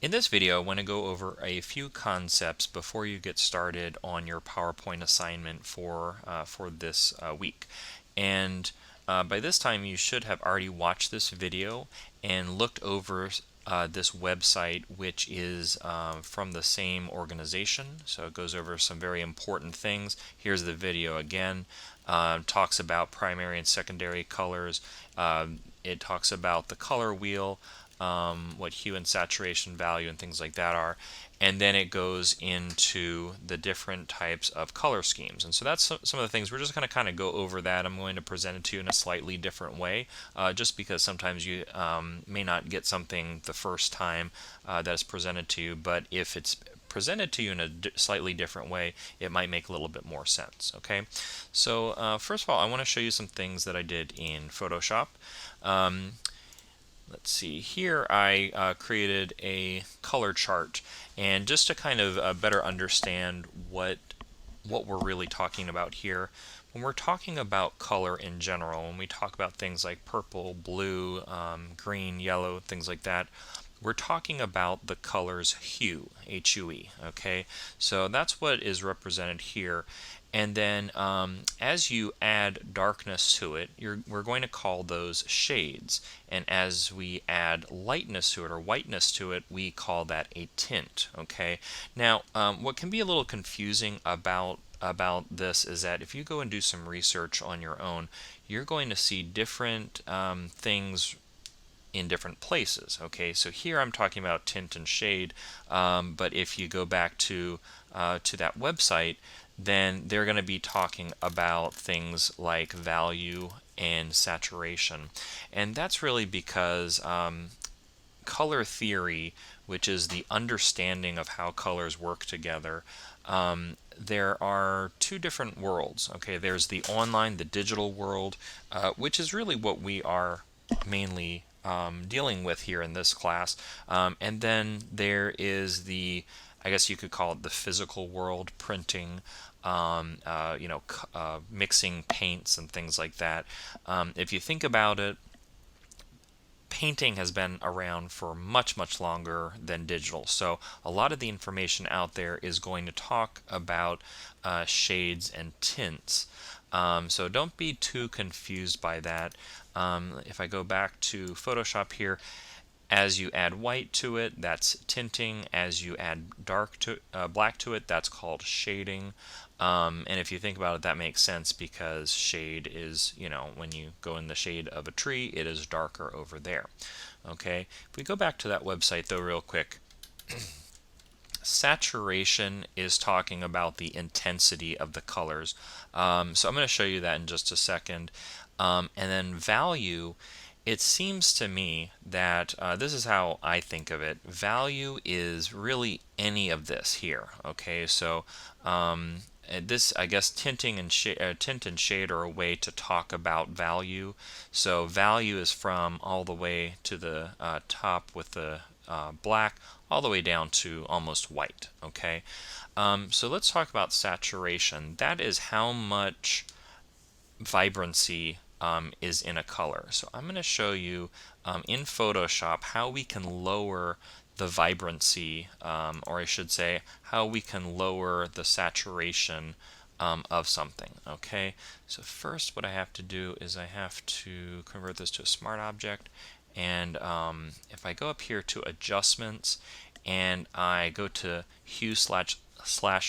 In this video, I want to go over a few concepts before you get started on your PowerPoint assignment for this week. And by this time, you should have already watched this video and looked over this website, which is from the same organization. So it goes over some very important things. Here's the video again. Talks about primary and secondary colors. It talks about the color wheel, what hue and saturation value and things like that are, and then it goes into the different types of color schemes. And so that's some of the things we're just going to kind of go over that. I'm going to present it to you in a slightly different way, just because sometimes you may not get something the first time that is presented to you, but if it's presented to you in a slightly different way, it might make a little bit more sense. Okay, so first of all, I want to show you some things that I did in Photoshop. Let's see, here I created a color chart, and just to kind of better understand what we're really talking about here, when we're talking about color in general, when we talk about things like purple, blue, green, yellow, things like that, we're talking about the color's hue, H-U-E, okay? So that's what is represented here. And then as you add darkness to it, we're going to call those shades. And as we add lightness to it or whiteness to it, we call that a tint, okay? Now, what can be a little confusing about this is that if you go and do some research on your own, you're going to see different things in different places. Okay, so here I'm talking about tint and shade, but if you go back to that website, then they're going to be talking about things like value and saturation, and that's really because color theory, which is the understanding of how colors work together, there are two different worlds. Okay, there's the online, the digital world, which is really what we are mainly dealing with here in this class. And then there is the, I guess you could call it the physical world, printing, mixing paints and things like that. If you think about it, painting has been around for much, much longer than digital. So a lot of the information out there is going to talk about shades and tints. So don't be too confused by that. If I go back to Photoshop here, as you add white to it, that's tinting. As you add black to it, that's called shading. And if you think about it, that makes sense because shade is, when you go in the shade of a tree, it is darker over there. Okay, if we go back to that website though real quick, saturation is talking about the intensity of the colors. So I'm going to show you that in just a second. And then value, it seems to me that this is how I think of it. Value is really any of this here. Okay, so this, I guess, tint and shade are a way to talk about value. So value is from all the way to the top with the black, all the way down to almost white. Okay, so let's talk about saturation. That is how much vibrancy is in a color. So I'm going to show you in Photoshop how we can lower the vibrancy, or I should say how we can lower the saturation of something. Okay, so first what I have to do is I have to convert this to a smart object, and if I go up here to adjustments and I go to hue slash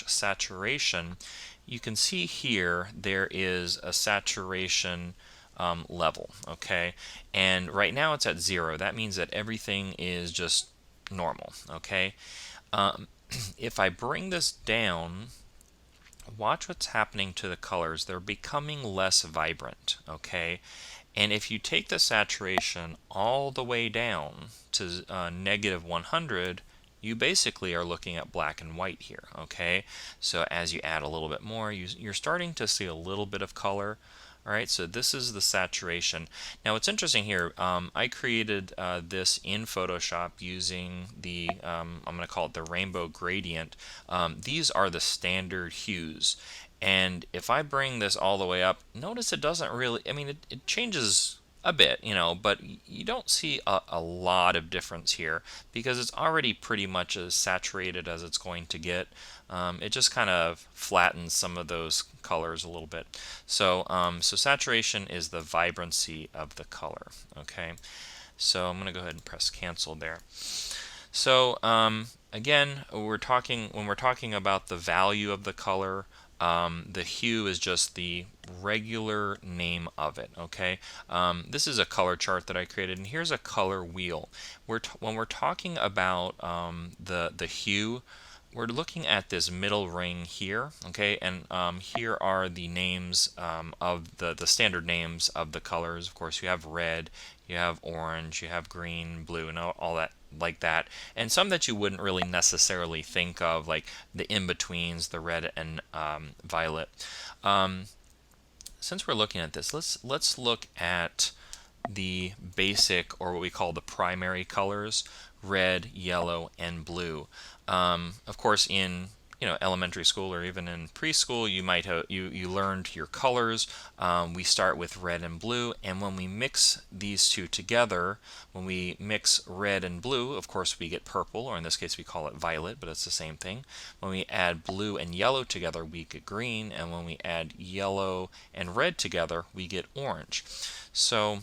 saturation, you can see here there is a saturation level. Okay, and right now it's at 0. That means that everything is just normal. Okay, if I bring this down, watch what's happening to the colors. They're becoming less vibrant. Okay, and if you take the saturation all the way down to -100, you basically are looking at black and white here. Okay, so as you add a little bit more, you're starting to see a little bit of color. All right, so this is the saturation. Now what's interesting here, I created this in Photoshop using the, I'm going to call it the rainbow gradient. These are the standard hues. And if I bring this all the way up, notice it doesn't really, I mean, it changes a bit, but you don't see a lot of difference here because it's already pretty much as saturated as it's going to get. It just kind of flattens some of those colors a little bit. So saturation is the vibrancy of the color. Okay, so I'm going to go ahead and press cancel there. So again, when we're talking about the value of the color, the hue is just the regular name of it. Okay, this is a color chart that I created, and here's a color wheel. When we're talking about the hue, we're looking at this middle ring here, okay, and here are the names of the standard names of the colors. Of course, you have red, you have orange, you have green, blue, and all that like that, and some that you wouldn't really necessarily think of, like the in-betweens, the red and violet. Since we're looking at this, let's look at the basic, or what we call the primary colors: red, yellow, and blue. Of course, in elementary school or even in preschool, you might have you learned your colors. We start with red and blue, and when we mix these two together, when we mix red and blue, of course we get purple, or in this case we call it violet, but it's the same thing. When we add blue and yellow together, we get green, and when we add yellow and red together, we get orange. So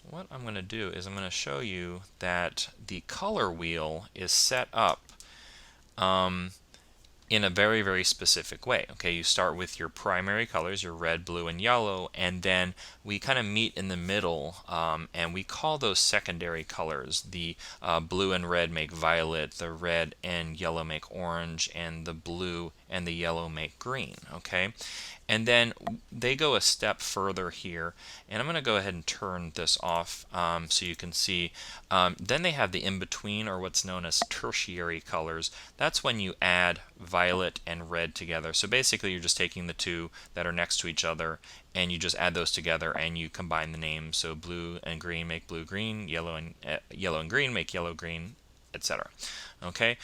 what I'm going to do is I'm going to show you that the color wheel is set up in a very, very specific way. Okay, you start with your primary colors, your red, blue, and yellow, and then we kind of meet in the middle, and we call those secondary colors. The blue and red make violet, the red and yellow make orange, and the blue and the yellow make green. Okay, and then they go a step further here, and I'm going to go ahead and turn this off so you can see. Then they have the in-between, or what's known as tertiary colors. That's when you add violet and red together. So basically you're just taking the two that are next to each other and you just add those together and you combine the names. So blue and green make blue green, yellow and green make yellow green, etc. Okay,